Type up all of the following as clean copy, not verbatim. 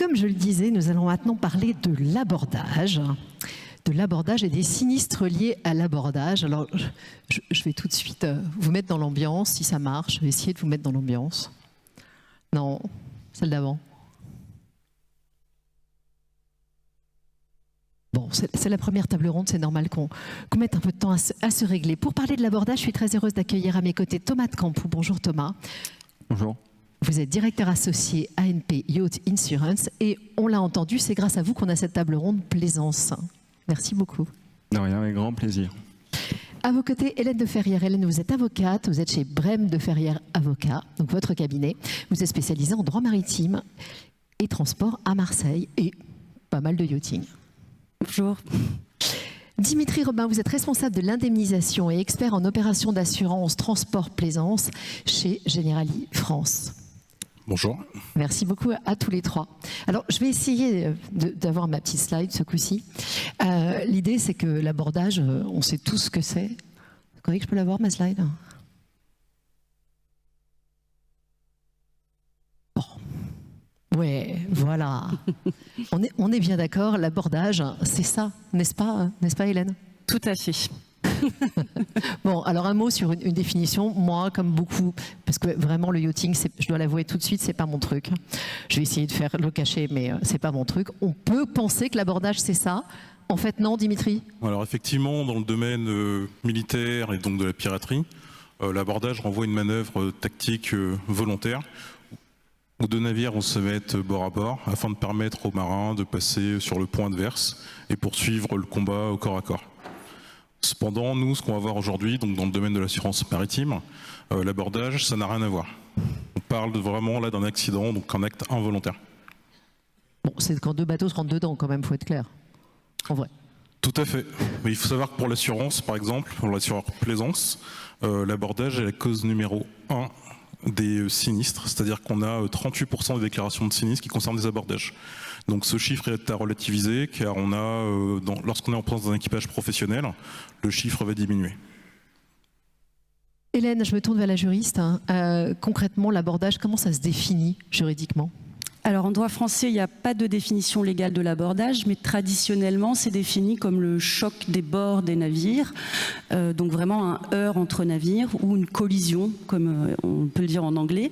comme je le disais, nous allons maintenant parler de l'abordage et des sinistres liés à l'abordage. Alors, je vais tout de suite vous mettre dans l'ambiance, si ça marche. Je vais essayer de vous mettre dans l'ambiance. Non, celle d'avant. Bon, c'est la première table ronde, c'est normal qu'on mette un peu de temps à se régler. Pour parler de l'abordage, je suis très heureuse d'accueillir à mes côtés Thomas de Campou. Bonjour Thomas. Bonjour. Vous êtes directeur associé ANP Yacht Insurance et on l'a entendu, c'est grâce à vous qu'on a cette table ronde Plaisance. Merci beaucoup. De rien, avec grand plaisir. À vos côtés, Hélène de Ferrière. Hélène, vous êtes avocate, vous êtes chez Brême de Ferrière Avocats, donc votre cabinet. Vous êtes spécialisée en droit maritime et transport à Marseille et pas mal de yachting. Bonjour. Dimitri Robin, vous êtes responsable de l'indemnisation et expert en opérations d'assurance transport plaisance chez Generali France. Bonjour. Merci beaucoup à tous les trois. Alors, je vais essayer d'avoir ma petite slide ce coup-ci. L'idée, c'est que l'abordage, on sait tous ce que c'est. Vous croyez que je peux l'avoir, ma slide ? Bon. Ouais, voilà. On est bien d'accord, l'abordage, c'est ça, n'est-ce pas, Hélène ? Tout à fait. Bon, alors un mot sur une définition. Moi, comme beaucoup, parce que vraiment le yachting, je dois l'avouer tout de suite, c'est pas mon truc. Je vais essayer de faire le cacher, mais c'est pas mon truc. On peut penser que l'abordage, c'est ça. En fait, non, Dimitri ? Alors effectivement, dans le domaine militaire et donc de la piraterie, l'abordage renvoie à une manœuvre tactique volontaire où deux navires vont se mettre bord à bord afin de permettre aux marins de passer sur le pont adverse et poursuivre le combat au corps à corps. Cependant, nous, ce qu'on va voir aujourd'hui, donc dans le domaine de l'assurance maritime, l'abordage, ça n'a rien à voir. On parle vraiment là d'un accident, donc un acte involontaire. Bon, c'est quand deux bateaux se rentrent dedans, quand même, faut être clair. En vrai. Tout à fait. Mais il faut savoir que pour l'assurance, par exemple, pour l'assureur Plaisance, l'abordage est la cause numéro 1 des sinistres, c'est-à-dire qu'on a 38% des déclarations de sinistres qui concernent des abordages. Donc ce chiffre est à relativiser car on a, lorsqu'on est en présence d'un équipage professionnel, le chiffre va diminuer. Hélène, je me tourne vers la juriste. Concrètement, l'abordage, comment ça se définit juridiquement ? Alors en droit français, il n'y a pas de définition légale de l'abordage, mais traditionnellement, c'est défini comme le choc des bords des navires, donc vraiment un heurt entre navires ou une collision, comme on peut le dire en anglais.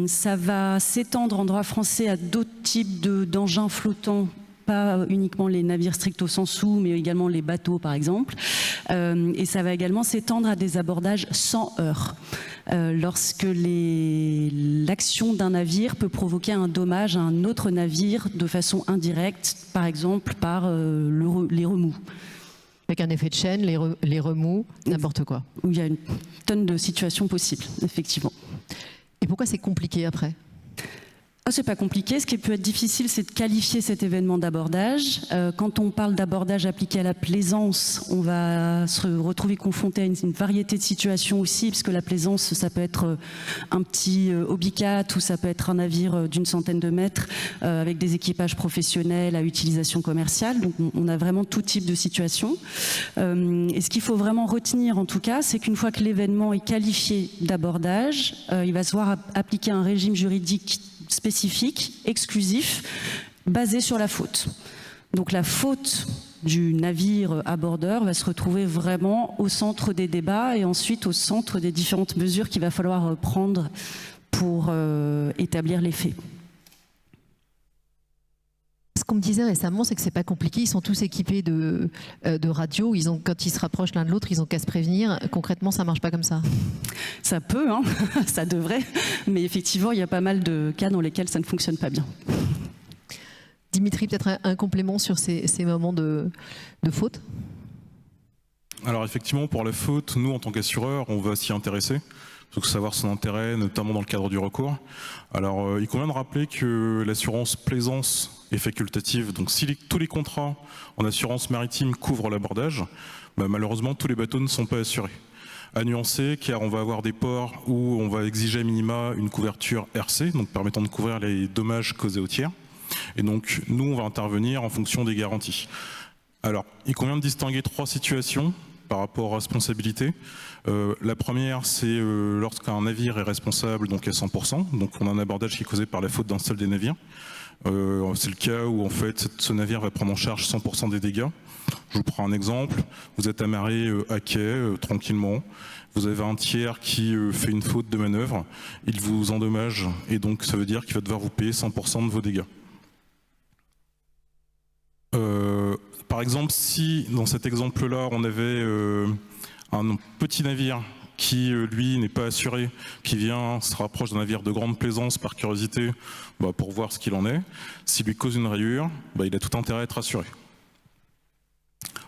Ça va s'étendre en droit français à d'autres types d'engins flottants, pas uniquement les navires stricto sensu, mais également les bateaux par exemple. Et ça va également s'étendre à des abordages sans heurt. Lorsque l'action d'un navire peut provoquer un dommage à un autre navire de façon indirecte, par exemple par les remous. Avec un effet de chaîne, les remous, n'importe quoi. Où il y a une tonne de situations possibles, effectivement. Et pourquoi c'est compliqué après ? C'est pas compliqué. Ce qui peut être difficile, c'est de qualifier cet événement d'abordage. Quand on parle d'abordage appliqué à la plaisance, on va se retrouver confronté à une variété de situations aussi, parce que la plaisance, ça peut être un petit obicat ou ça peut être un navire d'une centaine de mètres avec des équipages professionnels à utilisation commerciale. Donc on a vraiment tout type de situation. Et ce qu'il faut vraiment retenir en tout cas, c'est qu'une fois que l'événement est qualifié d'abordage, il va se voir appliquer un régime juridique spécifique, exclusif, basé sur la faute. Donc la faute du navire abordeur va se retrouver vraiment au centre des débats et ensuite au centre des différentes mesures qu'il va falloir prendre pour établir les faits. Ce qu'on me disait récemment, c'est que c'est pas compliqué. Ils sont tous équipés de radio. Quand ils se rapprochent l'un de l'autre, ils ont qu'à se prévenir. Concrètement, ça marche pas comme ça. Ça peut, hein, ça devrait. Mais effectivement, il y a pas mal de cas dans lesquels ça ne fonctionne pas bien. Dimitri, peut-être un complément sur ces moments de faute ? Alors effectivement, pour la faute, nous, en tant qu'assureur, on va s'y intéresser. Il faut savoir son intérêt, notamment dans le cadre du recours. Alors, il convient de rappeler que l'assurance plaisance est facultative. Donc, si tous les contrats en assurance maritime couvrent l'abordage, malheureusement, tous les bateaux ne sont pas assurés. À nuancer, car on va avoir des ports où on va exiger à minima une couverture RC, donc permettant de couvrir les dommages causés aux tiers. Et donc, nous, on va intervenir en fonction des garanties. Alors, il convient de distinguer 3 situations par rapport aux responsabilités. La première, c'est lorsqu'un navire est responsable donc à 100%, donc on a un abordage qui est causé par la faute d'un seul des navires. C'est le cas où en fait ce navire va prendre en charge 100% des dégâts. Je vous prends un exemple, vous êtes amarré à quai tranquillement, vous avez un tiers qui fait une faute de manœuvre, il vous endommage et donc ça veut dire qu'il va devoir vous payer 100% de vos dégâts. Par exemple, si dans cet exemple-là on avait un petit navire qui lui n'est pas assuré, qui vient se rapproche d'un navire de grande plaisance par curiosité pour voir ce qu'il en est, s'il lui cause une rayure, il a tout intérêt à être assuré.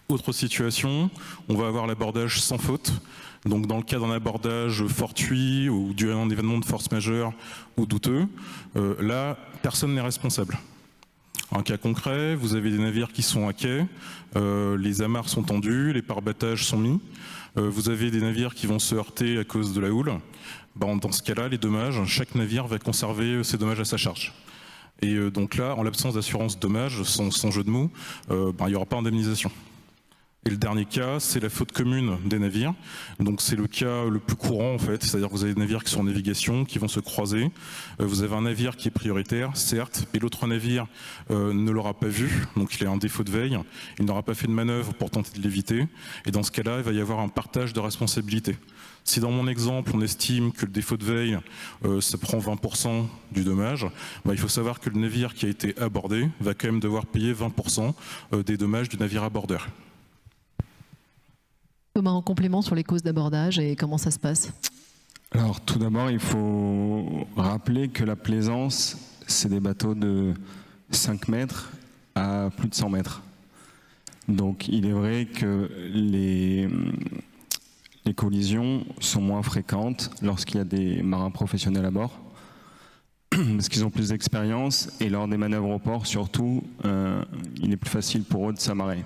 Autre situation, on va avoir l'abordage sans faute. Donc dans le cas d'un abordage fortuit ou dû à un événement de force majeure ou douteux, là, personne n'est responsable. Un cas concret, vous avez des navires qui sont à quai, les amarres sont tendues, les pare-battages sont mis, vous avez des navires qui vont se heurter à cause de la houle. Dans ce cas-là, les dommages, chaque navire va conserver ses dommages à sa charge. Et donc là, en l'absence d'assurance dommages, sans jeu de mots, il n'y aura pas indemnisation. Et le dernier cas, c'est la faute commune des navires. Donc c'est le cas le plus courant en fait, c'est-à-dire que vous avez des navires qui sont en navigation, qui vont se croiser. Vous avez un navire qui est prioritaire, certes, et l'autre navire ne l'aura pas vu, donc il a un défaut de veille, il n'aura pas fait de manœuvre pour tenter de l'éviter. Et dans ce cas-là, il va y avoir un partage de responsabilité. Si dans mon exemple, on estime que le défaut de veille, ça prend 20% du dommage, il faut savoir que le navire qui a été abordé va quand même devoir payer 20% des dommages du navire abordeur. Thomas, en complément sur les causes d'abordage et comment ça se passe? Alors tout d'abord, il faut rappeler que la plaisance, c'est des bateaux de 5 mètres à plus de 100 mètres. Donc il est vrai que les collisions sont moins fréquentes lorsqu'il y a des marins professionnels à bord, parce qu'ils ont plus d'expérience et lors des manœuvres au port surtout, il est plus facile pour eux de s'amarrer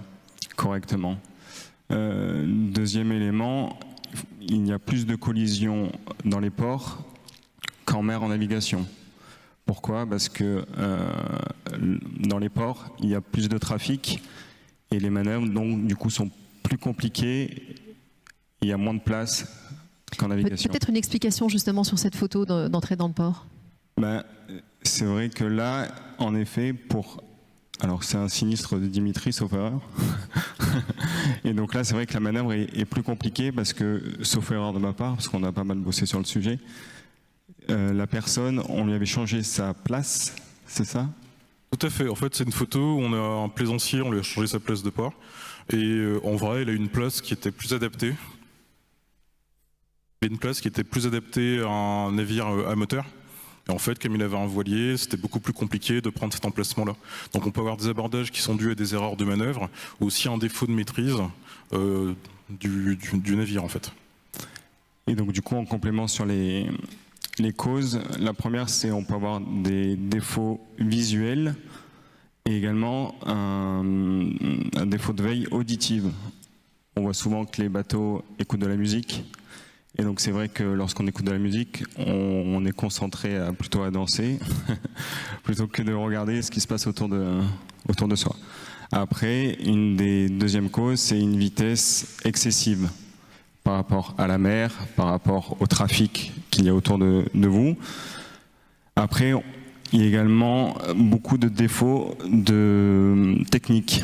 correctement. Deuxième élément, il y a plus de collisions dans les ports qu'en mer en navigation. Pourquoi? Parce que dans les ports, il y a plus de trafic et les manœuvres donc du coup sont plus compliquées. Il y a moins de place qu'en navigation. Peut-être une explication justement sur cette photo d'entrée dans le port. C'est vrai que là, en effet, alors c'est un sinistre de Dimitri, sauf erreur. Et donc là, c'est vrai que la manœuvre est plus compliquée parce que, sauf erreur de ma part, parce qu'on a pas mal bossé sur le sujet, la personne, on lui avait changé sa place, c'est ça? Tout à fait. En fait, c'est une photo où on a un plaisancier, on lui a changé sa place de port. Et en vrai, il a une place qui était plus adaptée. Une place qui était plus adaptée à un navire à moteur. Et en fait, comme il avait un voilier, c'était beaucoup plus compliqué de prendre cet emplacement-là. Donc on peut avoir des abordages qui sont dus à des erreurs de manœuvre, ou aussi un défaut de maîtrise du navire en fait. Et donc du coup, en complément sur les causes, la première c'est on peut avoir des défauts visuels et également un défaut de veille auditive. On voit souvent que les bateaux écoutent de la musique. Et donc c'est vrai que lorsqu'on écoute de la musique, on est concentré plutôt à danser, plutôt que de regarder ce qui se passe autour de soi. Après, une des deuxièmes causes, c'est une vitesse excessive par rapport à la mer, par rapport au trafic qu'il y a autour de vous. Après, il y a également beaucoup de défauts de technique.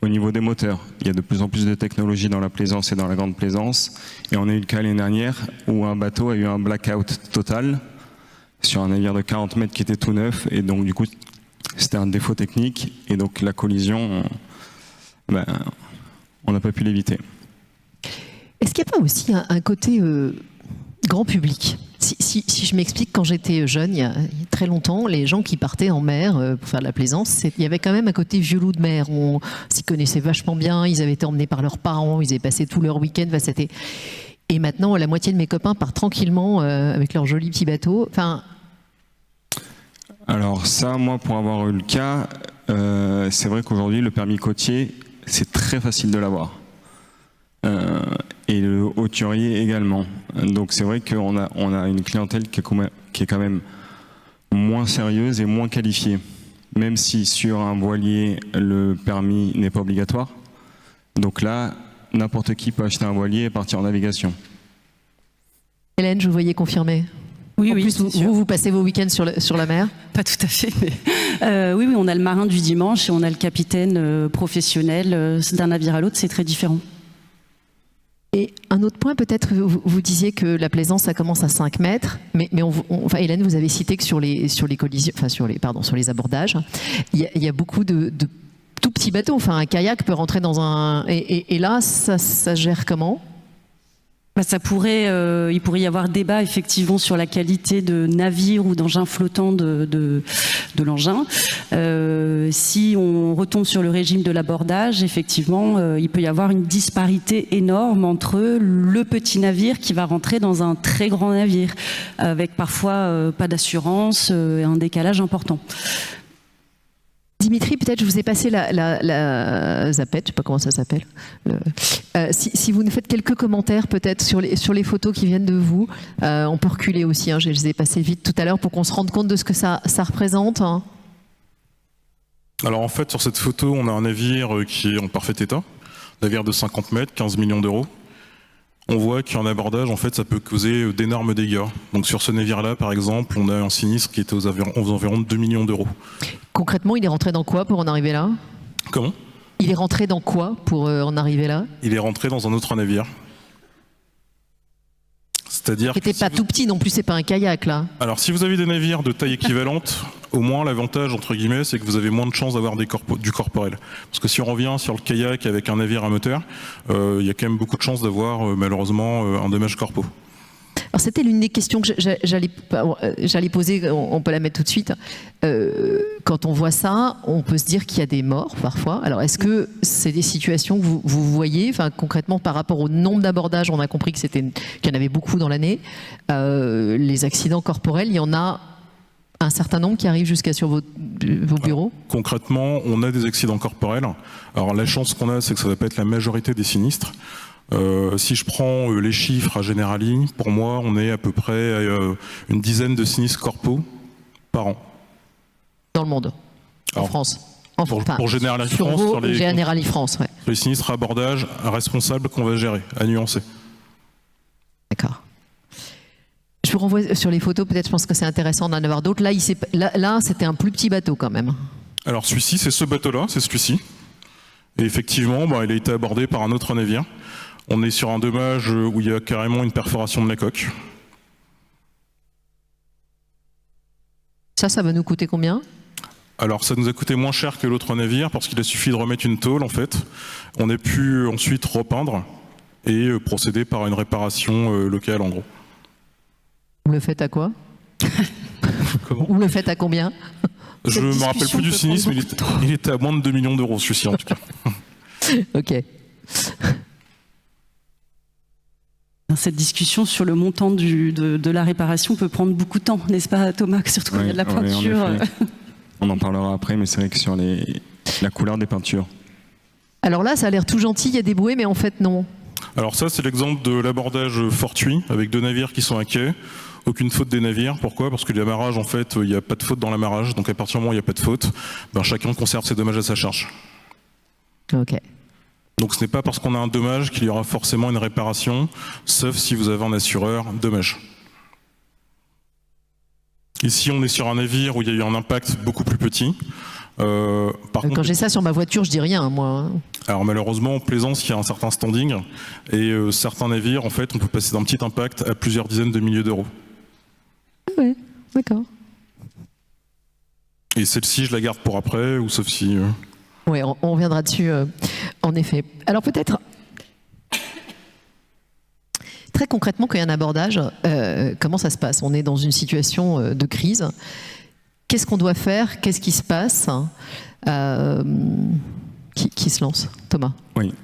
Au niveau des moteurs, il y a de plus en plus de technologies dans la plaisance et dans la grande plaisance. Et on a eu le cas l'année dernière où un bateau a eu un blackout total sur un navire de 40 mètres qui était tout neuf. Et donc du coup, c'était un défaut technique. Et donc la collision, on n'a pas pu l'éviter. Est-ce qu'il n'y a pas aussi un côté grand public? Si je m'explique, quand j'étais jeune, il y a très longtemps, les gens qui partaient en mer pour faire de la plaisance, il y avait quand même un côté vieux loup de mer. On s'y connaissait vachement bien, ils avaient été emmenés par leurs parents, ils avaient passé tout leur week-end. Et maintenant, la moitié de mes copains partent tranquillement avec leurs jolis petits bateaux. Alors ça, moi, pour avoir eu le cas, c'est vrai qu'aujourd'hui, le permis côtier, c'est très facile de l'avoir. Et le hauturier également. Donc c'est vrai qu'on a une clientèle qui est quand même moins sérieuse et moins qualifiée. Même si sur un voilier, le permis n'est pas obligatoire. Donc là, n'importe qui peut acheter un voilier et partir en navigation. Hélène, je vous voyais confirmer. Oui, En oui, plus, c'est sûr. vous passez vos week-ends sur la mer? Pas tout à fait, mais oui, on a le marin du dimanche et on a le capitaine professionnel. D'un navire à l'autre, c'est très différent. Et un autre point, peut-être, vous disiez que la plaisance, ça commence à 5 mètres, mais enfin, Hélène, vous avez cité que sur les collisions, enfin sur les abordages, il y a beaucoup de tout petits bateaux. Enfin, un kayak peut rentrer dans un... Et là, ça se gère comment? Il pourrait y avoir débat effectivement sur la qualité de navire ou d'engin flottant de l'engin. Si on retombe sur le régime de l'abordage, effectivement, il peut y avoir une disparité énorme entre le petit navire qui va rentrer dans un très grand navire, avec parfois pas d'assurance et un décalage important. Dimitri, peut-être je vous ai passé la zapette, je ne sais pas comment ça s'appelle. Si vous nous faites quelques commentaires peut-être sur les photos qui viennent de vous, on peut reculer aussi, hein, je les ai passées vite tout à l'heure pour qu'on se rende compte de ce que ça représente. Hein. Alors en fait, sur cette photo, on a un navire qui est en parfait état, navire de 50 mètres, 15 millions d'euros. On voit qu'un abordage, en fait, ça peut causer d'énormes dégâts. Donc sur ce navire-là, par exemple, on a un sinistre qui était aux environs de 2 millions d'euros. Concrètement, il est rentré dans quoi pour en arriver là? Comment? Il est rentré dans quoi pour en arriver là? Il est rentré dans un autre navire. C'est-à-dire qui n'était pas tout petit non plus, c'est pas un kayak là. Alors si vous avez des navires de taille équivalente, au moins l'avantage entre guillemets c'est que vous avez moins de chances d'avoir du corporel. Parce que si on revient sur le kayak avec un navire à moteur, il y a quand même beaucoup de chances d'avoir malheureusement un dommage corpo. Alors c'était l'une des questions que j'allais poser, on peut la mettre tout de suite. Quand on voit ça, on peut se dire qu'il y a des morts parfois. Alors est-ce que c'est des situations que vous voyez, enfin, concrètement par rapport au nombre d'abordages, on a compris qu'il y en avait beaucoup dans l'année. Les accidents corporels, il y en a un certain nombre qui arrivent jusqu'à sur vos bureaux? Alors, concrètement, on a des accidents corporels. Alors la chance qu'on a, c'est que ça ne va pas être la majorité des sinistres. Si je prends les chiffres à Generali, pour moi, on est à peu près à une dizaine de sinistres corpaux par an. Dans le monde? En France? Pour Generali France, sur les Generali France, ouais. Les sinistres à abordage responsables qu'on va gérer, à nuancer. D'accord. Je vous renvoie sur les photos, peut-être je pense que c'est intéressant d'en avoir d'autres. Là, c'était un plus petit bateau quand même. Alors celui-ci, c'est ce bateau-là, c'est celui-ci. Et effectivement, il a été abordé par un autre navire. On est sur un dommage où il y a carrément une perforation de la coque. Ça va nous coûter combien? Alors ça nous a coûté moins cher que l'autre navire parce qu'il a suffi de remettre une tôle en fait. On a pu ensuite repeindre et procéder par une réparation locale en gros. Vous le faites à quoi? Comment? Vous le faites à combien? Je ne me rappelle plus du sinistre, mais il était à moins de 2 millions d'euros celui-ci en tout cas. Ok. Cette discussion sur le montant de la réparation peut prendre beaucoup de temps, n'est-ce pas Thomas? Surtout quand il y a de la peinture. On en parlera après, mais c'est vrai que sur la couleur des peintures. Alors là, ça a l'air tout gentil, il y a des bouées, mais en fait non. Alors ça, c'est l'exemple de l'abordage fortuit, avec 2 navires qui sont à quai. Aucune faute des navires. Pourquoi? Parce que l'amarrage, en fait, il n'y a pas de faute dans l'amarrage. Donc à partir du moment où il n'y a pas de faute, chacun conserve ses dommages à sa charge. Ok. Donc ce n'est pas parce qu'on a un dommage qu'il y aura forcément une réparation, sauf si vous avez un assureur dommage. Ici, on est sur un navire où il y a eu un impact beaucoup plus petit. Quand j'ai ça sur ma voiture, je dis rien, moi. Alors malheureusement, en plaisance, il y a un certain standing. Et certains navires, en fait, on peut passer d'un petit impact à plusieurs dizaines de milliers d'euros. Oui, d'accord. Et celle-ci, je la garde pour après, ou sauf si... Oui, on reviendra dessus, en effet. Alors peut-être, très concrètement, quand il y a un abordage, comment ça se passe? On est dans une situation de crise. Qu'est-ce qu'on doit faire? Qu'est-ce qui se passe? Qui se lance? Thomas? Oui.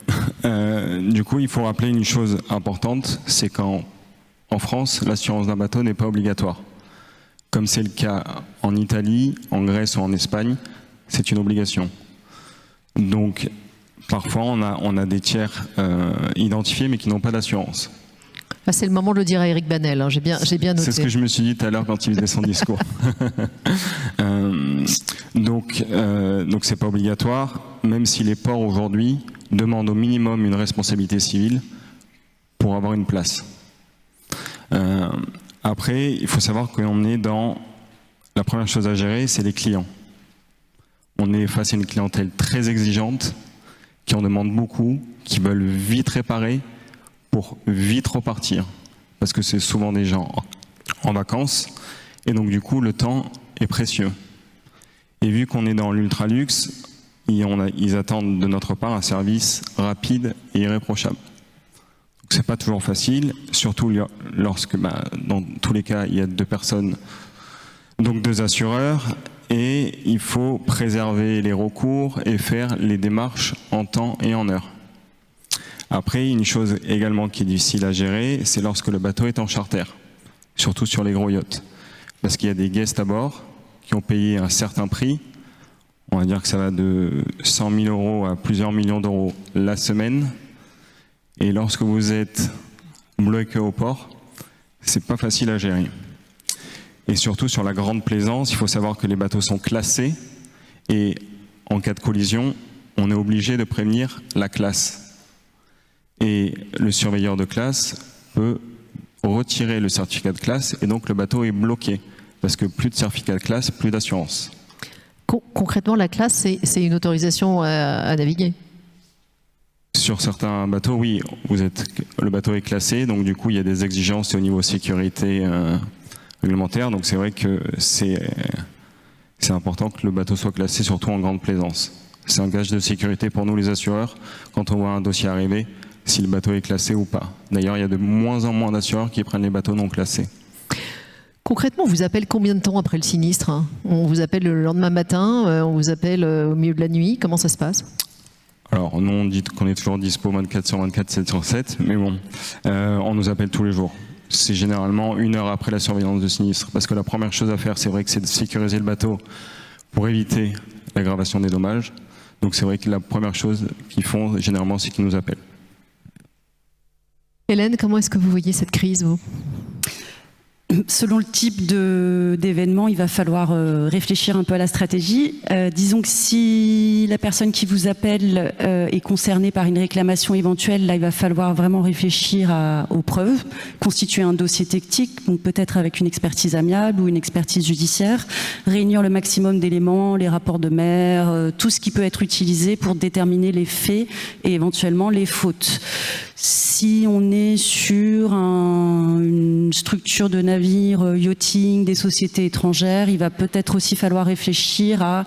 Du coup, il faut rappeler une chose importante, c'est qu'en France, l'assurance d'un bateau n'est pas obligatoire. Comme c'est le cas en Italie, en Grèce ou en Espagne, c'est une obligation. Donc, parfois, on a des tiers identifiés, mais qui n'ont pas d'assurance. Ah, c'est le moment de le dire à Eric Banel, hein. J'ai bien noté. C'est ce que je me suis dit tout à l'heure quand il faisait son discours. Donc, c'est pas obligatoire, même si les ports aujourd'hui demandent au minimum une responsabilité civile pour avoir une place. Après, il faut savoir qu'on est dans... La première chose à gérer, c'est les clients. On est face à une clientèle très exigeante, qui en demande beaucoup, qui veulent vite réparer pour vite repartir. Parce que c'est souvent des gens en vacances, et donc du coup, le temps est précieux. Et vu qu'on est dans l'ultra-luxe, ils attendent de notre part un service rapide et irréprochable. Donc c'est pas toujours facile, surtout lorsque, dans tous les cas, il y a 2 personnes, donc 2 assureurs, et il faut préserver les recours et faire les démarches en temps et en heure. Après, une chose également qui est difficile à gérer, c'est lorsque le bateau est en charter, surtout sur les gros yachts. Parce qu'il y a des guests à bord qui ont payé un certain prix, on va dire que ça va de 100 000 € à plusieurs millions d'euros la semaine, et lorsque vous êtes bloqué au port, c'est pas facile à gérer. Et surtout sur la grande plaisance, il faut savoir que les bateaux sont classés, et en cas de collision, on est obligé de prévenir la classe. Et le surveilleur de classe peut retirer le certificat de classe, et donc le bateau est bloqué. Parce que plus de certificat de classe, plus d'assurance. Concrètement, la classe, c'est une autorisation à naviguer? Sur certains bateaux, oui, le bateau est classé, donc du coup, il y a des exigences au niveau sécurité réglementaire. Donc c'est vrai que c'est important que le bateau soit classé, surtout en grande plaisance. C'est un gage de sécurité pour nous, les assureurs, quand on voit un dossier arriver, si le bateau est classé ou pas. D'ailleurs, il y a de moins en moins d'assureurs qui prennent les bateaux non classés. Concrètement, on vous appelle combien de temps après le sinistre? On vous appelle le lendemain matin, on vous appelle au milieu de la nuit, comment ça se passe? Alors, nous, on dit qu'on est toujours dispo 24/24, 7/7, mais bon, on nous appelle tous les jours. C'est généralement 1 heure après la surveillance de sinistre, parce que la première chose à faire, c'est vrai que c'est de sécuriser le bateau pour éviter l'aggravation des dommages. Donc c'est vrai que la première chose qu'ils font, généralement, c'est qu'ils nous appellent. Hélène, comment est-ce que vous voyez cette crise, vous ? Selon le type d'événement, il va falloir réfléchir un peu à la stratégie. Disons que si la personne qui vous appelle est concernée par une réclamation éventuelle, là, il va falloir vraiment réfléchir aux preuves, constituer un dossier technique, donc peut-être avec une expertise amiable ou une expertise judiciaire, réunir le maximum d'éléments, les rapports de mer, tout ce qui peut être utilisé pour déterminer les faits et éventuellement les fautes. Si on est sur une structure de navire, yachting, des sociétés étrangères, il va peut-être aussi falloir réfléchir à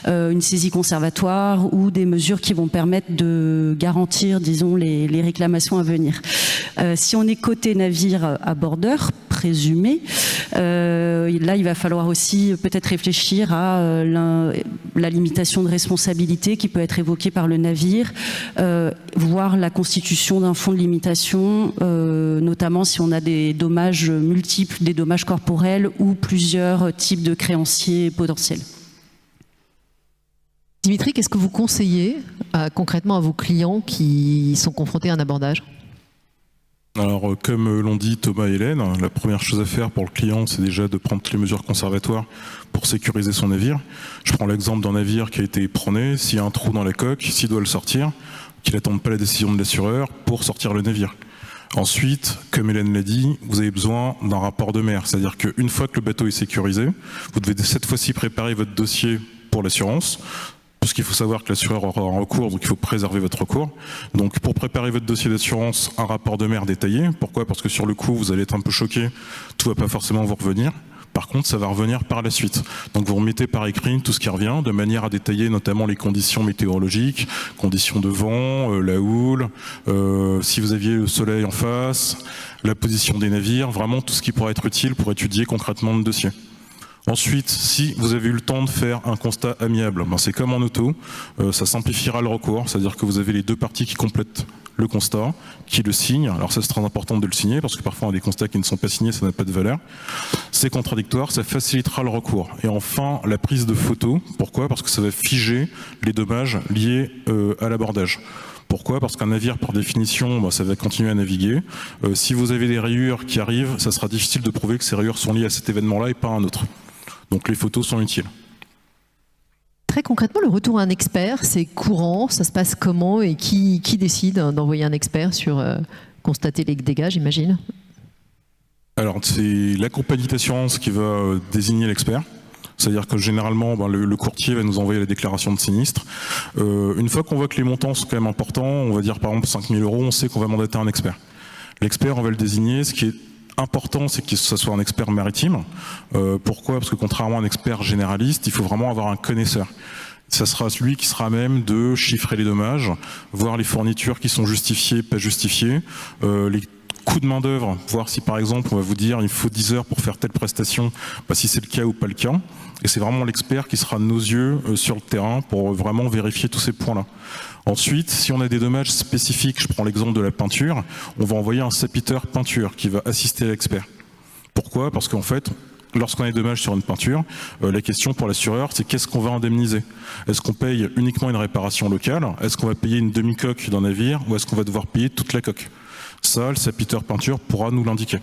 une saisie conservatoire ou des mesures qui vont permettre de garantir, disons, les réclamations à venir. Si on est côté navire à bordeur, présumé, là il va falloir aussi peut-être réfléchir à la limitation de responsabilité qui peut être évoquée par le navire, voire la constitution d'un fonds de limitation, notamment si on a des dommages multiples, des dommages corporels ou plusieurs types de créanciers potentiels. Dimitri, qu'est-ce que vous conseillez concrètement à vos clients qui sont confrontés à un abordage ? Alors, comme l'ont dit Thomas et Hélène, la première chose à faire pour le client, c'est déjà de prendre toutes les mesures conservatoires pour sécuriser son navire. Je prends l'exemple d'un navire qui a été éperonné, s'il y a un trou dans la coque, s'il doit le sortir, qu'il n'attende pas la décision de l'assureur pour sortir le navire. Ensuite, comme Hélène l'a dit, vous avez besoin d'un rapport de mer, c'est-à-dire qu'une fois que le bateau est sécurisé, vous devez cette fois-ci préparer votre dossier pour l'assurance, parce qu'il faut savoir que l'assureur aura un recours, donc il faut préserver votre recours. Donc pour préparer votre dossier d'assurance, un rapport de mer détaillé. Pourquoi ? Parce que sur le coup, vous allez être un peu choqué, tout ne va pas forcément vous revenir. Par contre, ça va revenir par la suite. Donc vous remettez par écrit tout ce qui revient, de manière à détailler notamment les conditions météorologiques, conditions de vent, la houle, si vous aviez le soleil en face, la position des navires, vraiment tout ce qui pourrait être utile pour étudier concrètement le dossier. Ensuite, si vous avez eu le temps de faire un constat amiable, c'est comme en auto, ça simplifiera le recours, c'est-à-dire que vous avez les deux parties qui complètent le constat, qui le signent. Alors ça, c'est très important de le signer, parce que parfois on a des constats qui ne sont pas signés, ça n'a pas de valeur. C'est contradictoire, ça facilitera le recours. Et enfin, la prise de photos. Pourquoi ? Parce que ça va figer les dommages liés à l'abordage. Pourquoi ? Parce qu'un navire, par définition, ça va continuer à naviguer. Si vous avez des rayures qui arrivent, ça sera difficile de prouver que ces rayures sont liées à cet événement-là et pas à un autre. Donc les photos sont utiles. Très concrètement, le retour à un expert, c'est courant, ça se passe comment et qui décide d'envoyer un expert sur constater les dégâts, j'imagine ? Alors c'est la compagnie d'assurance qui va désigner l'expert. C'est-à-dire que généralement, le courtier va nous envoyer la déclaration de sinistre. Une fois qu'on voit que les montants sont quand même importants, on va dire par exemple 5 000 €, on sait qu'on va mandater un expert. L'expert, on va le désigner. Ce qui est important, c'est que ce soit un expert maritime. Pourquoi ? Parce que contrairement à un expert généraliste, il faut vraiment avoir un connaisseur. Ça sera lui qui sera à même de chiffrer les dommages, voir les fournitures qui sont justifiées, pas justifiées, les coûts de main d'œuvre, voir si par exemple on va vous dire il faut 10 heures pour faire telle prestation, si c'est le cas ou pas le cas. Et c'est vraiment l'expert qui sera de nos yeux sur le terrain pour vraiment vérifier tous ces points-là. Ensuite, si on a des dommages spécifiques, je prends l'exemple de la peinture, on va envoyer un sapiteur peinture qui va assister l'expert. Pourquoi ? Parce qu'en fait, lorsqu'on a des dommages sur une peinture, la question pour l'assureur, c'est qu'est-ce qu'on va indemniser ? Est-ce qu'on paye uniquement une réparation locale ? Est-ce qu'on va payer une demi-coque d'un navire ? Ou est-ce qu'on va devoir payer toute la coque ? Ça, le sapiteur peinture pourra nous l'indiquer.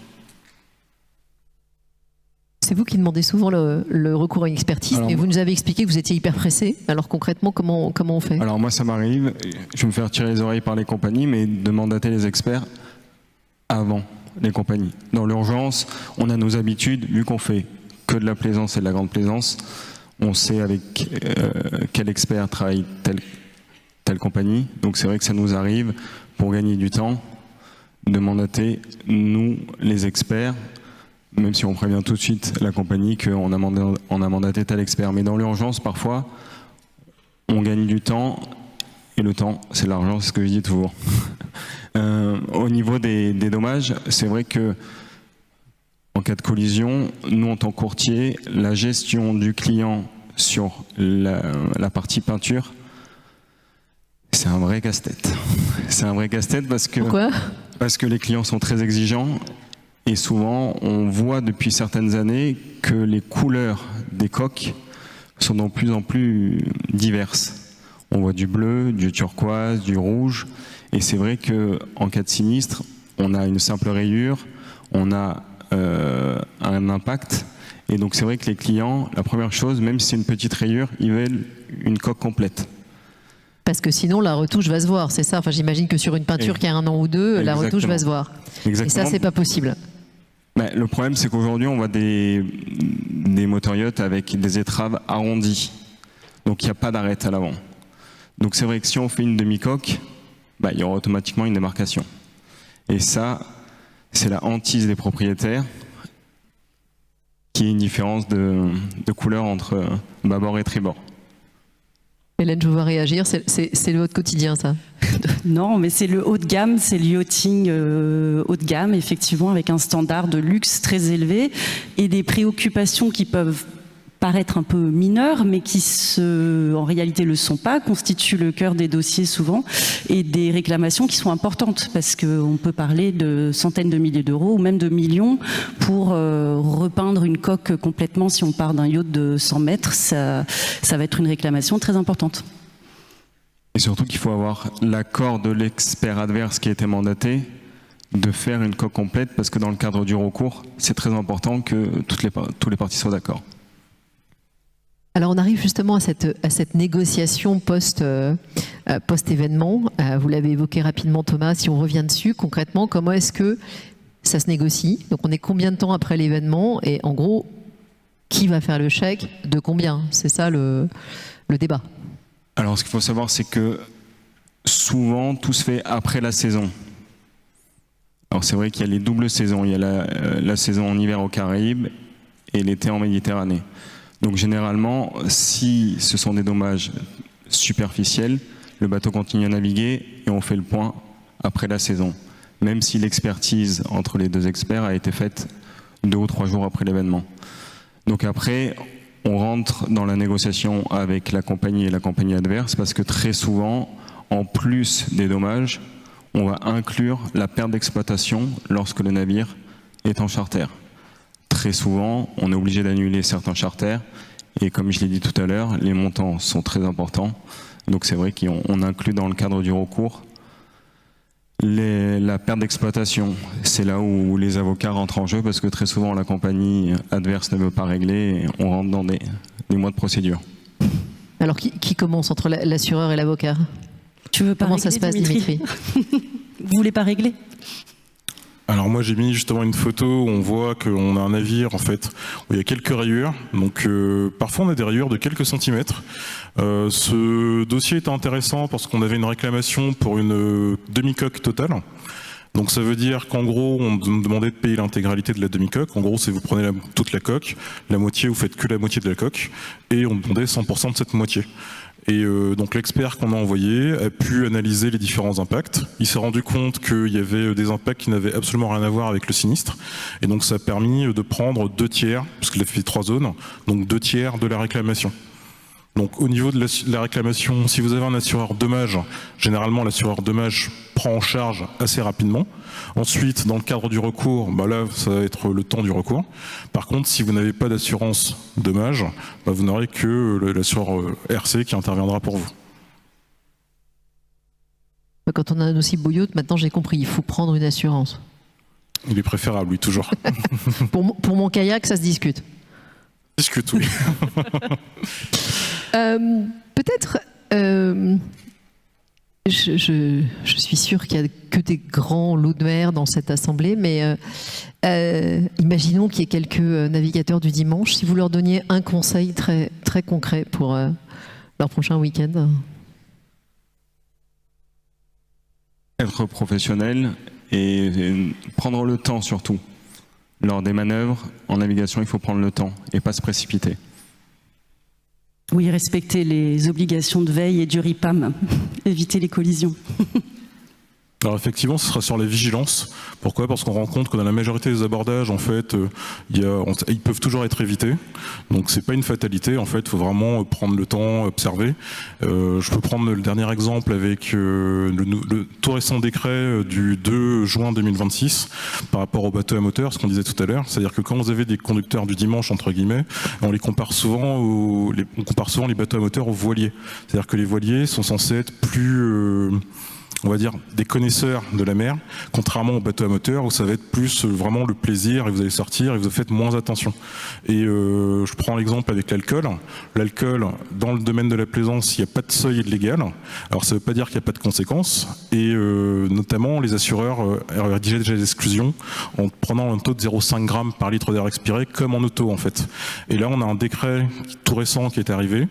C'est vous qui demandez souvent le recours à une expertise, mais vous nous avez expliqué que vous étiez hyper pressé. Alors concrètement, comment on fait ? Alors moi, ça m'arrive, je me fais retirer les oreilles par les compagnies, mais de mandater les experts avant les compagnies. Dans l'urgence, on a nos habitudes, vu qu'on fait que de la plaisance et de la grande plaisance, on sait avec quel expert travaille telle compagnie. Donc c'est vrai que ça nous arrive, pour gagner du temps, de mandater, nous, les experts, même si on prévient tout de suite la compagnie qu'on a mandaté tel expert. Mais dans l'urgence, parfois, on gagne du temps, et le temps, c'est l'argent, c'est ce que je dis toujours. Au niveau des dommages, c'est vrai que en cas de collision, nous, en tant que courtier, la gestion du client sur la partie peinture, c'est un vrai casse-tête. C'est un vrai casse-tête parce que... Pourquoi ? Parce que les clients sont très exigeants et souvent on voit depuis certaines années que les couleurs des coques sont de plus en plus diverses. On voit du bleu, du turquoise, du rouge et c'est vrai qu'en cas de sinistre, on a une simple rayure, on a un impact et donc c'est vrai que les clients, la première chose, même si c'est une petite rayure, ils veulent une coque complète. Parce que sinon, la retouche va se voir, c'est ça. Enfin, j'imagine que sur une peinture qui a 1 an ou 2, la retouche va se voir. Exactement. Et ça, c'est pas possible. Ben, le problème, c'est qu'aujourd'hui, on voit des motoryachts avec des étraves arrondies. Donc, il n'y a pas d'arête à l'avant. Donc, c'est vrai que si on fait une demi-coque, il y aura automatiquement une démarcation. Et ça, c'est la hantise des propriétaires, qui est une différence de couleur entre bâbord et tribord. Hélène, je vous vois réagir, c'est le votre quotidien, ça. Non, mais c'est le haut de gamme, c'est le yachting haut de gamme, effectivement, avec un standard de luxe très élevé et des préoccupations qui peuvent paraître un peu mineures, mais qui en réalité le sont pas, constituent le cœur des dossiers souvent, et des réclamations qui sont importantes, parce qu'on peut parler de centaines de milliers d'euros, ou même de millions, pour repeindre une coque complètement. Si on part d'un yacht de 100 mètres, ça va être une réclamation très importante. Et surtout qu'il faut avoir l'accord de l'expert adverse qui a été mandaté de faire une coque complète, parce que dans le cadre du recours, c'est très important que tous les parties soient d'accord. Alors on arrive justement à cette négociation post-événement. Vous l'avez évoqué rapidement, Thomas, si on revient dessus, concrètement, comment est-ce que ça se négocie ? Donc on est combien de temps après l'événement ? Et en gros, qui va faire le chèque de combien ? C'est ça le débat. Alors ce qu'il faut savoir, c'est que souvent tout se fait après la saison. Alors c'est vrai qu'il y a les doubles saisons. Il y a la saison en hiver aux Caraïbes et l'été en Méditerranée. Donc généralement, si ce sont des dommages superficiels, le bateau continue à naviguer et on fait le point après la saison. Même si l'expertise entre les deux experts a été faite 2 ou 3 jours après l'événement. Donc après, on rentre dans la négociation avec la compagnie et la compagnie adverse parce que très souvent, en plus des dommages, on va inclure la perte d'exploitation lorsque le navire est en charter. Très souvent, on est obligé d'annuler certains charters et comme je l'ai dit tout à l'heure, les montants sont très importants. Donc c'est vrai qu'on inclut dans le cadre du recours la perte d'exploitation. C'est là où les avocats rentrent en jeu parce que très souvent la compagnie adverse ne veut pas régler et on rentre dans des mois de procédure. Alors qui commence entre l'assureur et l'avocat ? Tu veux pas Comment régler, ça se passe, Dimitri ? Vous voulez pas régler ? Alors moi j'ai mis justement une photo où on voit qu'on a un navire en fait où il y a quelques rayures, donc parfois on a des rayures de quelques centimètres. Ce dossier était intéressant parce qu'on avait une réclamation pour une demi-coque totale. Donc ça veut dire qu'en gros on nous demandait de payer l'intégralité de la demi-coque. En gros c'est vous prenez toute la coque, la moitié vous faites que la moitié de la coque et on demandait 100% de cette moitié. Et donc l'expert qu'on a envoyé a pu analyser les différents impacts. Il s'est rendu compte qu'il y avait des impacts qui n'avaient absolument rien à voir avec le sinistre. Et donc ça a permis de prendre 2/3, parce qu'il a fait 3 zones, donc 2/3 de la réclamation. Donc au niveau de la réclamation, si vous avez un assureur dommage, généralement l'assureur dommage prend en charge assez rapidement. Ensuite, dans le cadre du recours, là ça va être le temps du recours. Par contre, si vous n'avez pas d'assurance dommage, vous n'aurez que l'assureur RC qui interviendra pour vous. Quand on a un aussi beau yacht, maintenant j'ai compris, il faut prendre une assurance. Il est préférable, oui, toujours. Pour mon kayak, ça se discute. Discute, oui. Peut-être, je suis sûre qu'il n'y a que des grands loups de mer dans cette assemblée, mais imaginons qu'il y ait quelques navigateurs du dimanche, si vous leur donniez un conseil très, très concret pour leur prochain week-end. Être professionnel et prendre le temps surtout. Lors des manœuvres, en navigation, il faut prendre le temps et pas se précipiter. Oui, respecter les obligations de veille et du RIPAM, éviter les collisions. Alors effectivement, ce sera sur la vigilance. Pourquoi ? Parce qu'on rend compte que dans la majorité des abordages, en fait, ils peuvent toujours être évités. Donc c'est pas une fatalité. En fait, il faut vraiment prendre le temps, observer. Je peux prendre le dernier exemple avec le tout récent décret du 2 juin 2026 par rapport aux bateaux à moteur, ce qu'on disait tout à l'heure. C'est-à-dire que quand vous avez des conducteurs du dimanche entre guillemets, on compare souvent les bateaux à moteur aux voiliers. C'est-à-dire que les voiliers sont censés être plus on va dire des connaisseurs de la mer, contrairement aux bateaux à moteur où ça va être plus vraiment le plaisir et vous allez sortir et vous faites moins attention. Et je prends l'exemple avec l'alcool. L'alcool, dans le domaine de la plaisance, il n'y a pas de seuil légal. Alors ça ne veut pas dire qu'il n'y a pas de conséquences. Et notamment, les assureurs rédigeaient déjà des exclusions en prenant un taux de 0,5 g par litre d'air expiré, comme en auto en fait. Et là, on a un décret tout récent qui est arrivé,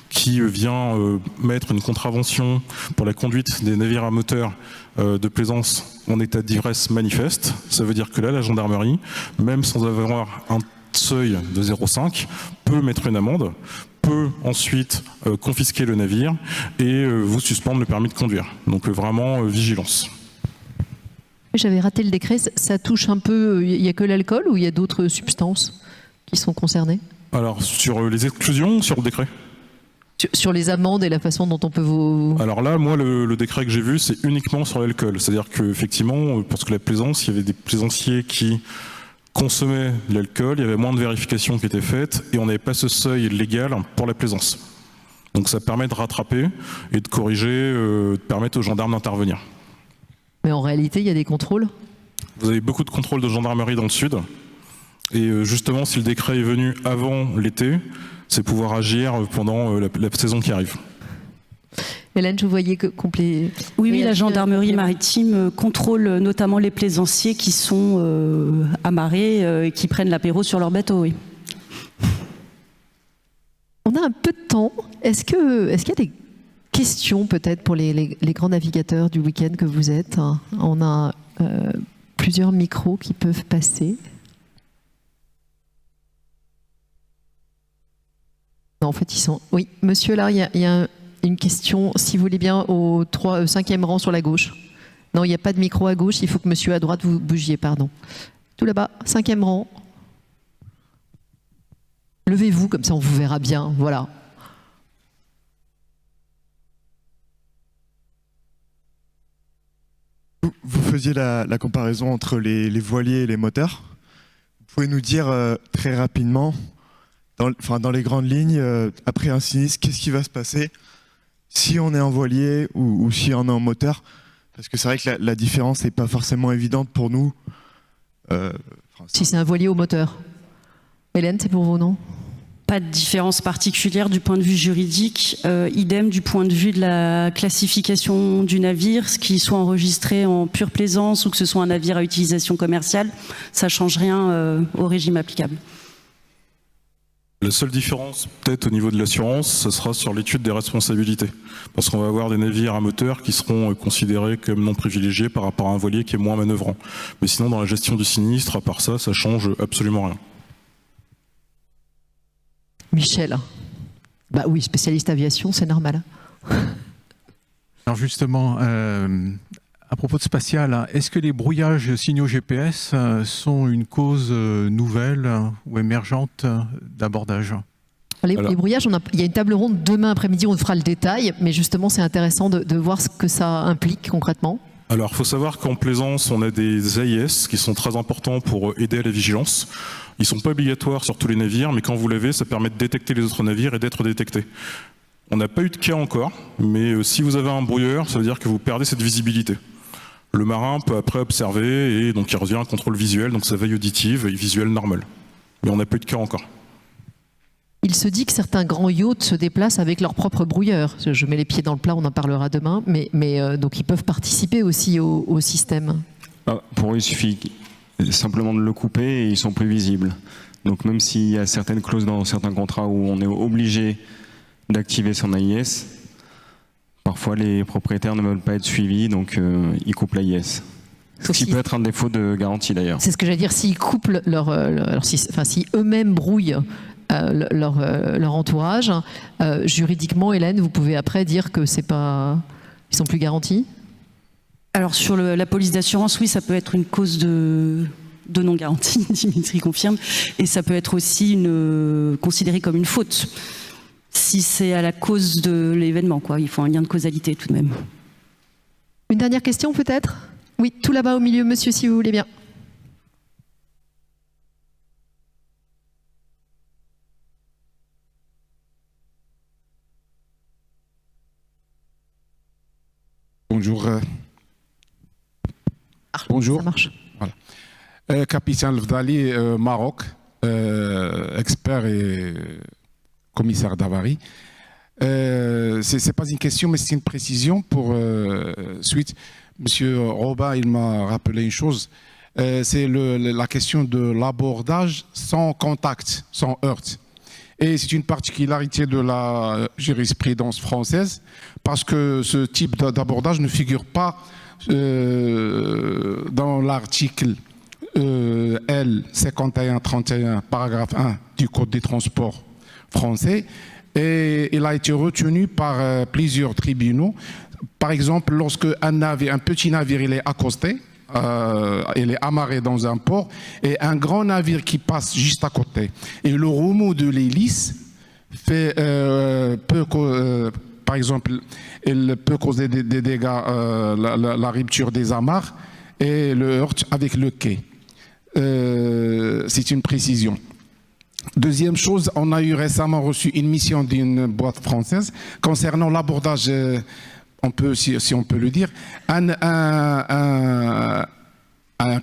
qui vient mettre une contravention pour la conduite des navires à moteur de plaisance en état d'ivresse manifeste. Ça veut dire que là, la gendarmerie, même sans avoir un seuil de 0,5, peut mettre une amende, peut ensuite confisquer le navire et vous suspendre le permis de conduire. Donc vraiment, vigilance. J'avais raté le décret, ça touche un peu, il n'y a que l'alcool ou il y a d'autres substances qui sont concernées ? Alors, sur les exclusions, sur le décret ? Sur les amendes et la façon dont on peut vous... Alors là, moi, le décret que j'ai vu, c'est uniquement sur l'alcool. C'est-à-dire qu'effectivement, parce que la plaisance, il y avait des plaisanciers qui consommaient de l'alcool, il y avait moins de vérifications qui étaient faites, et on n'avait pas ce seuil légal pour la plaisance. Donc ça permet de rattraper et de corriger, de permettre aux gendarmes d'intervenir. Mais en réalité, il y a des contrôles ? Vous avez beaucoup de contrôles de gendarmerie dans le sud. Et justement, si le décret est venu avant l'été, c'est pouvoir agir pendant la saison qui arrive. Hélène, je vous voyais complet. Oui, la gendarmerie maritime contrôle notamment les plaisanciers qui sont amarrés et qui prennent l'apéro sur leur bateau, oui. On a un peu de temps. Est-ce qu'il y a des questions peut-être pour les grands navigateurs du week-end que vous êtes ? On a plusieurs micros qui peuvent passer. Non, en fait, ils sont... Oui, monsieur, là, il y a une question, si vous voulez bien, au 5e rang sur la gauche. Non, il n'y a pas de micro à gauche, il faut que monsieur à droite, vous bougiez, pardon. Tout là-bas, 5e rang. Levez-vous, comme ça on vous verra bien, voilà. Vous faisiez la comparaison entre les voiliers et les moteurs. Vous pouvez nous dire très rapidement, dans les grandes lignes, après un sinistre, qu'est-ce qui va se passer si on est en voilier ou si on est en moteur? Parce que c'est vrai que la différence n'est pas forcément évidente pour nous. Si c'est un voilier au moteur. Hélène, c'est pour vous, non? pas de différence particulière du point de vue juridique. Idem du point de vue de la classification du navire, ce qui soit enregistré en pure plaisance ou que ce soit un navire à utilisation commerciale, ça ne change rien au régime applicable. La seule différence, peut-être au niveau de l'assurance, ce sera sur l'étude des responsabilités. Parce qu'on va avoir des navires à moteur qui seront considérés comme non privilégiés par rapport à un voilier qui est moins manœuvrant. Mais sinon, dans la gestion du sinistre, à part ça change absolument rien. Michel. Bah oui, spécialiste aviation, c'est normal. Alors justement, à propos de spatial, est-ce que les brouillages signaux GPS sont une cause nouvelle ou émergente d'abordage? Les brouillages, il y a une table ronde demain après-midi, on fera le détail, mais justement c'est intéressant de voir ce que ça implique concrètement. Alors, il faut savoir qu'en plaisance, on a des AIS qui sont très importants pour aider à la vigilance. Ils ne sont pas obligatoires sur tous les navires, mais quand vous l'avez, ça permet de détecter les autres navires et d'être détecté. On n'a pas eu de cas encore, mais si vous avez un brouilleur, ça veut dire que vous perdez cette visibilité. Le marin peut après observer et donc il revient à un contrôle visuel, donc sa veille auditive et visuelle normale. Mais on n'a pas eu de cas encore. Il se dit que certains grands yachts se déplacent avec leur propre brouilleur. Je mets les pieds dans le plat, on en parlera demain, mais donc ils peuvent participer aussi au système. Pour eux, il suffit simplement de le couper et ils sont plus visibles. Donc même s'il y a certaines clauses dans certains contrats où on est obligé d'activer son AIS, parfois les propriétaires ne veulent pas être suivis, donc ils coupent l'AIS. Ce qui peut être un défaut de garantie d'ailleurs. C'est ce que j'allais dire, s'ils coupent si eux-mêmes brouillent leur entourage, juridiquement, Hélène, vous pouvez après dire que c'est pas, ils sont plus garantis? Alors sur la police d'assurance, oui, ça peut être une cause de non-garantie, Dimitri confirme, et ça peut être aussi considéré comme une faute. Si c'est à la cause de l'événement, quoi. Il faut un lien de causalité tout de même. Une dernière question peut-être? Oui, tout là-bas au milieu, monsieur, si vous voulez bien. Bonjour. Bonjour. Ça marche. Voilà. Capitaine Vdali, Maroc, expert et commissaire d'avarie. C'est pas une question, mais c'est une précision pour suite. Monsieur Robin, il m'a rappelé une chose. C'est la question de l'abordage sans contact, sans heurte. Et c'est une particularité de la jurisprudence française parce que ce type d'abordage ne figure pas dans l'article L 5131 paragraphe 1 du Code des transports français, et il a été retenu par plusieurs tribunaux. Par exemple, lorsque un petit navire il est accosté, il est amarré dans un port, et un grand navire qui passe juste à côté, et le remous de l'hélice par exemple, il peut causer des dégâts, la rupture des amarres et le heurte avec le quai. C'est une précision. Deuxième chose, on a eu récemment reçu une mission d'une boîte française concernant l'abordage, si on peut le dire, un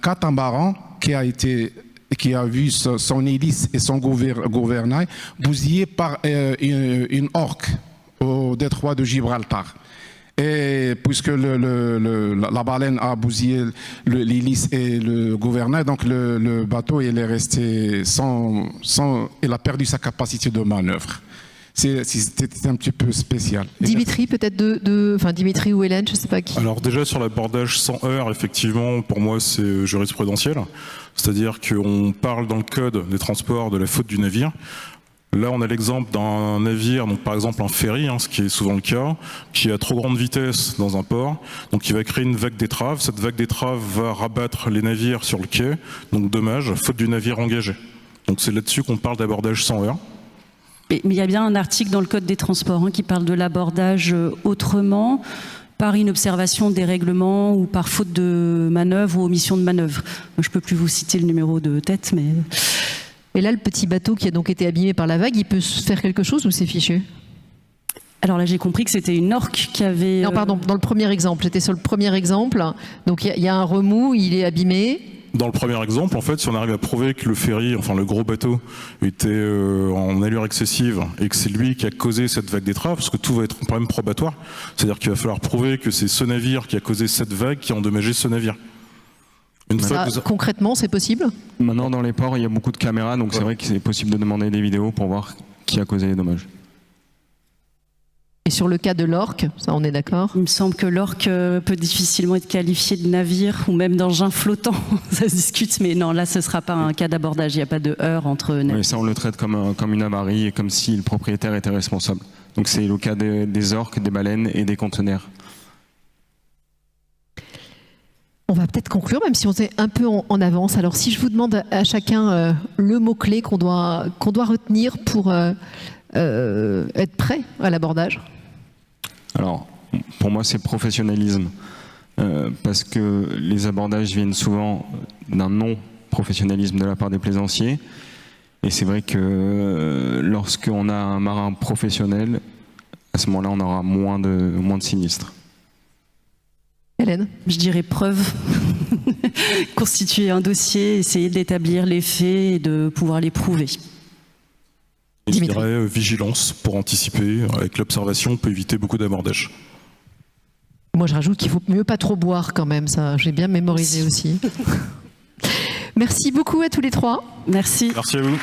catamaran qui a vu son hélice et son gouvernail bousillé par une orque au détroit de Gibraltar. Et puisque la baleine a bousillé l'hélice et le gouvernail, donc le bateau il est resté il a perdu sa capacité de manœuvre. C'était un petit peu spécial. Dimitri, peut-être Dimitri ou Hélène, je ne sais pas qui. Alors déjà sur l'abordage sans heurts, effectivement, pour moi c'est jurisprudentiel. C'est-à-dire qu'on parle dans le code des transports de la faute du navire. Là, on a l'exemple d'un navire, donc par exemple un ferry, ce qui est souvent le cas, qui est à trop grande vitesse dans un port, donc il va créer une vague d'étrave. Cette vague d'étrave va rabattre les navires sur le quai, donc dommage, faute du navire engagé. Donc c'est là-dessus qu'on parle d'abordage sans heurts. Mais il y a bien un article dans le Code des transports qui parle de l'abordage autrement, par inobservation des règlements ou par faute de manœuvre ou omission de manœuvre. Je ne peux plus vous citer le numéro de tête, mais... Et là, le petit bateau qui a donc été abîmé par la vague, il peut faire quelque chose ou c'est fichu? Alors là, j'ai compris que c'était une orque qui avait... Non, pardon, dans le premier exemple, j'étais sur le premier exemple. Donc il y a un remous, il est abîmé. Dans le premier exemple, en fait, si on arrive à prouver que le ferry, enfin le gros bateau, était en allure excessive et que c'est lui qui a causé cette vague d'étrave, parce que tout va être un problème probatoire, c'est-à-dire qu'il va falloir prouver que c'est ce navire qui a causé cette vague qui a endommagé ce navire. Concrètement, c'est possible? Maintenant, dans les ports, il y a beaucoup de caméras, donc c'est vrai que c'est possible de demander des vidéos pour voir qui a causé les dommages. Et sur le cas de l'orque, ça on est d'accord? Il me semble que l'orque peut difficilement être qualifié de navire ou même d'engin flottant. Ça se discute, mais non, là ce ne sera pas un cas d'abordage. Il n'y a pas de heurt entre navires. Oui, ça on le traite comme une avarie et comme si le propriétaire était responsable. Donc c'est le cas des orques, des baleines et des conteneurs. On va peut-être conclure, même si on est un peu en avance. Alors si je vous demande à chacun le mot-clé qu'on doit retenir pour être prêt à l'abordage. Alors, pour moi, c'est professionnalisme. Parce que les abordages viennent souvent d'un non-professionnalisme de la part des plaisanciers. Et c'est vrai que lorsqu'on a un marin professionnel, à ce moment-là, on aura moins de sinistres. Hélène? Je dirais preuve. Constituer un dossier, essayer d'établir les faits et de pouvoir les prouver. Et je dirais vigilance pour anticiper. Avec l'observation, on peut éviter beaucoup d'abordages. Moi, je rajoute qu'il faut mieux pas trop boire quand même. Ça, j'ai bien mémorisé aussi. Merci beaucoup à tous les trois. Merci. Merci à vous.